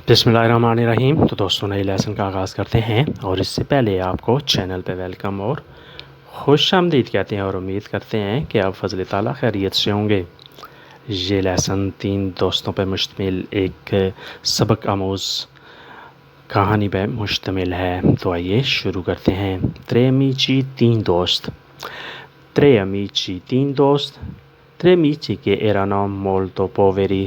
بسم اللہ الرحمن الرحیم۔ تو دوستوں نئے لیسن کا آغاز کرتے ہیں، اور اس سے پہلے آپ کو چینل پہ ویلکم اور خوش آمدید کہتے ہیں، اور امید کرتے ہیں کہ آپ فضل تعالیٰ خیریت سے ہوں گے۔ یہ لیسن 3 دوستوں پہ مشتمل ایک سبق آموز کہانی پہ مشتمل ہے۔ تو آئیے شروع کرتے ہیں۔ Tre amici 3 دوست۔ Tre amici 3 دوست۔ Tre amici che erano molto poveri۔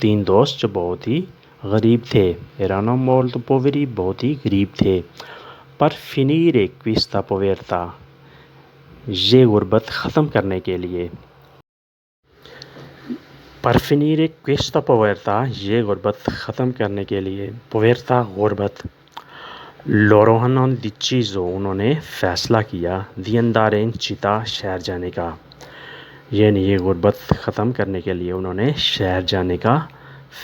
3 دوست جو بہت ہی غریب تھے۔ Erano molto poveri، بہت ہی غریب تھے۔ Per finire questa povertà، یہ غربت ختم کرنے کے لیے۔ Per finire questa povertà، یہ غربت ختم کرنے کے لیے۔ Povertà، غربت۔ Loro hanno deciso، انہوں نے فیصلہ کیا، di andare in città، شہر جانے کا۔ یعنی یہ غربت ختم کرنے کے لیے انہوں نے شہر جانے کا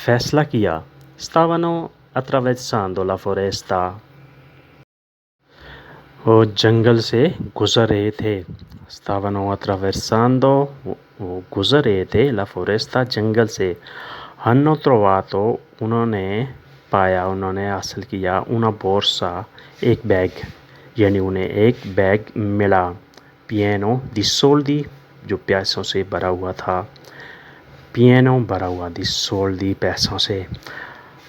فیصلہ کیا۔ Stavano attraversando la foresta، وہ جنگل سے گزر رہے تھے۔ Stavano attraversando، وہ گزر رہے تھے، la foresta، جنگل سے۔ Hanno trovato، انہوں نے پایا، انہوں نے حاصل کیا، una borsa، ایک بیگ، یعنی انہیں ایک بیگ ملا۔ Pieno di soldi، جو پیسوں سے بھرا ہوا تھا۔ Pieno، بھرا ہوا، di soldi، پیسوں سے۔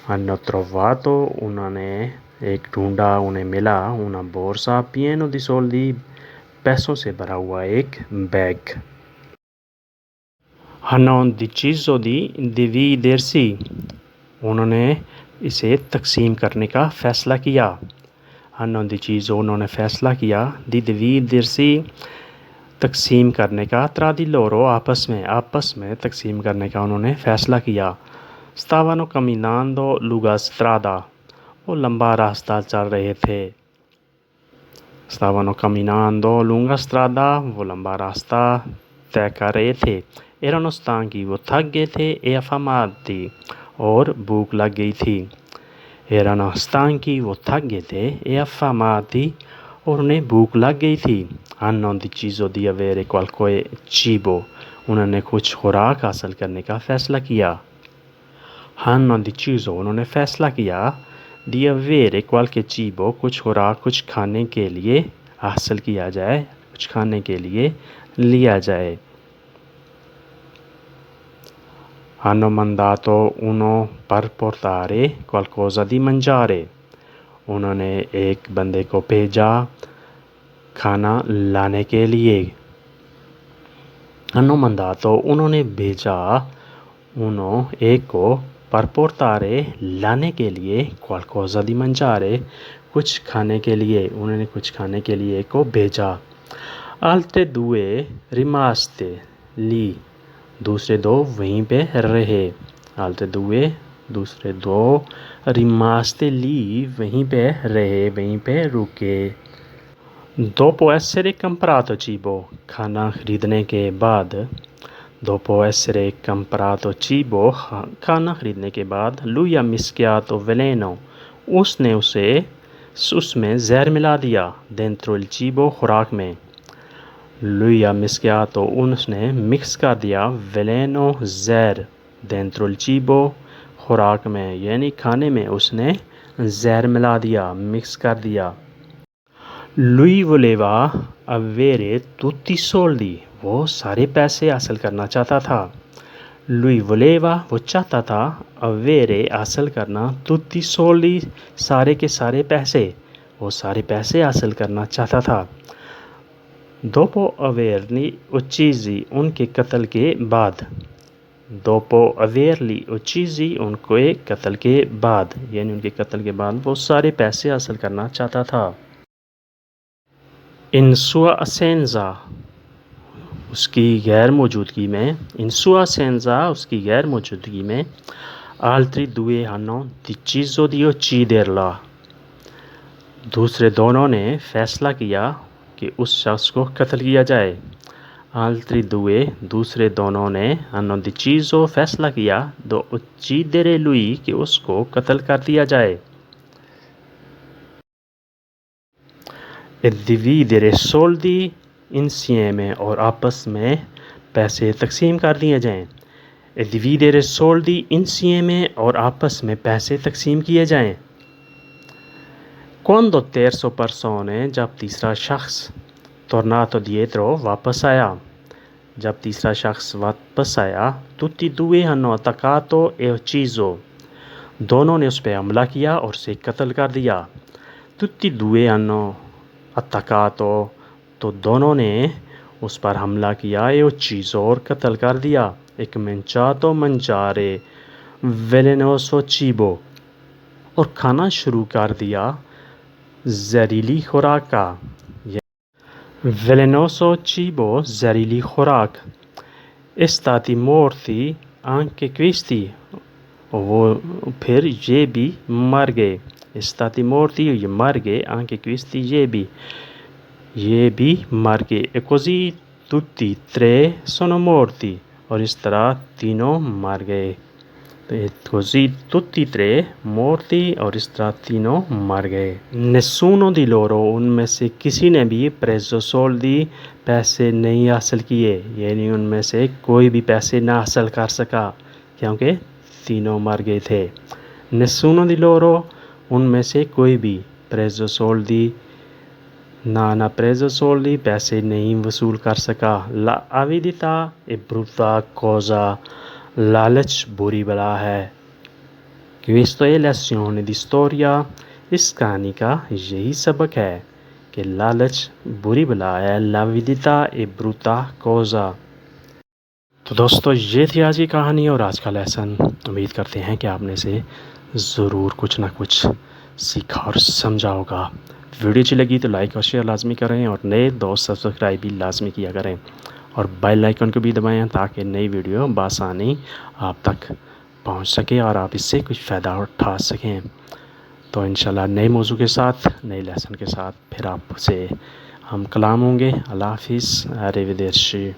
Hanno trovato، انہوں نے ایک ڈھونڈا، انہیں ملا، una borsa pieno di soldi، پیسوں سے بھرا ہوا ایک bag. Hanno deciso di dividersi، انہوں نے اسے تقسیم کرنے کا فیصلہ کیا۔ Hanno deciso، انہوں نے فیصلہ کیا، di dividersi، تقسیم کرنے کا، tra di loro، آپس میں تقسیم کرنے کا انہوں نے فیصلہ کیا۔ Stavano camminando lunga strada، وہ لمبا راستہ چل رہے تھے۔ Stavano camminando lunga strada، وہ لمبا راستہ طے کر رہے تھے۔ Erano stanchi، وہ تھک گئے تھے، e affamati، اور بھوک لگ گئی تھی۔ Erano stanchi، وہ تھک گئے تھے، e affamati، اور انہیں بھوک لگ گئی تھی۔ Hanno deciso di avere qualche cibo، انہوں نے کچھ خوراک حاصل کرنے کا فیصلہ کیا۔ Hanno deciso، انہوں نے فیصلہ کیا، di avere qualche cibo، کچھ خوراک، کچھ کھانے کے لیے حاصل کیا جائے، کچھ کھانے کے لیے لیا جائے۔ Hanno mandato uno per portare qualcosa di mangiare، انہوں نے ایک بندے کو بھیجا کھانا لانے کے لیے۔ Hanno mandato، انہوں نے بھیجا، ایک کو، per portare، لانے کے لیے، qualcosa di mangiare، کچھ کھانے کے لیے، انہوں نے کچھ کھانے کے لیے ایک کو بھیجا۔ Altre due rimaste lì، دوسرے 2 وہیں پہ رہے۔ Altre due، دوسرے 2 rimaste lì، وہیں پہ رہے، وہیں پہ رکے۔ Dopo essere comprato cibo، کھانا خریدنے کے بعد۔ Dopo essere comprato cibo، کھانا خریدنے کے بعد۔ Lui ha mischiato veleno، اس نے اس میں زہر ملا دیا، dentro il cibo، خوراک میں۔ Lui ha mischiato، اس نے مکس کر دیا، veleno، زہر، dentro il cibo، خوراک میں، یعنی کھانے میں اس نے زہر ملا دیا، مکس کر دیا۔ Lui voleva avere tutti i soldi، وہ سارے پیسے حاصل کرنا چاہتا تھا۔ Lui voleva، وہ چاہتا تھا، avere، حاصل کرنا، tutti i soldi، سارے کے سارے پیسے، وہ سارے پیسے حاصل کرنا چاہتا تھا۔ Dopo averli uccisi، ان کے قتل کے بعد۔ Dopo averli uccisi، ان کے قتل کے بعد، یعنی ان کے قتل کے بعد وہ سارے پیسے حاصل کرنا چاہتا تھا۔ In sua assenza، اس کی غیر موجودگی میں۔ In sua assenza، اس کی غیر موجودگی میں۔ Altri due hanno deciso di ucciderla، دوسرے دونوں نے فیصلہ کیا کہ اس شخص کو قتل کیا جائے۔ Altri due، دوسرے دونوں نے، hanno deciso، فیصلہ کیا، di uccidere lui، کہ اس کو قتل کر دیا جائے۔ E dividere soldi insieme، اور آپس میں پیسے تقسیم کر دیے جائیں۔ e dividere soldi insieme اور آپس میں پیسے تقسیم کیے جائیں. Quando terzo persone, جب تیسرا شخص tornato dietro واپس آیا. جب تیسرا شخص واپس آیا tutti e due hanno attaccato e ucciso. دونوں نے اس پہ حملہ کیا اور اسے قتل کر دیا. tutti e due hanno attaccato تو دونوں نے اس پر حملہ کیا e ucciso اور قتل کر دیا. ایک cominciato a mangiare velenoso cibo اور کھانا شروع کر دیا زہریلی خوراک کا. velenoso cibo زہریلی خوراک. stati morti anche questi وہ پھر یہ بھی مر گئے. stati morti یہ مر گئے anche questi یہ بھی مر گئے. e così tutti e tre sono morti اور اس طرح تینوں مر گئے. così tutti e tre morti اور اس طرح تینوں مر گئے. nessuno di loro ان میں سے کسی نے بھی preso soldi پیسے نہیں حاصل کیے. یعنی ان میں سے کوئی بھی پیسے نہ حاصل کر سکا کیونکہ تینوں مر گئے تھے. nessuno di loro ان میں سے کوئی بھی preso soldi نہ preso soldi پیسے نہیں وصول کر سکا. la avidità è brutta cosa لالچ بری بلا ہے. questa è lezione di storia اس کہانی کا یہی سبق ہے کہ لالچ بری بلا ہے. l'avidità è brutta cosa. تو دوستو یہ تھی آج کی کہانی اور آج کا لیسن. امید کرتے ہیں کہ آپ نے اسے ضرور کچھ نہ کچھ سیکھا اور سمجھا ہوگا. ویڈیو اچھی لگی تو لائک اور شیئر لازمی کریں اور نئے دوست سبسکرائب بھی لازمی کیا کریں اور بیل آئیکن کو بھی دبائیں تاکہ نئی ویڈیو بآسانی آپ تک پہنچ سکے اور آپ اس سے کچھ فائدہ اٹھا سکیں. تو انشاءاللہ نئے موضوع کے ساتھ نئے لیسن کے ساتھ پھر آپ سے ہم کلام ہوں گے. اللہ حافظ. arrivederci.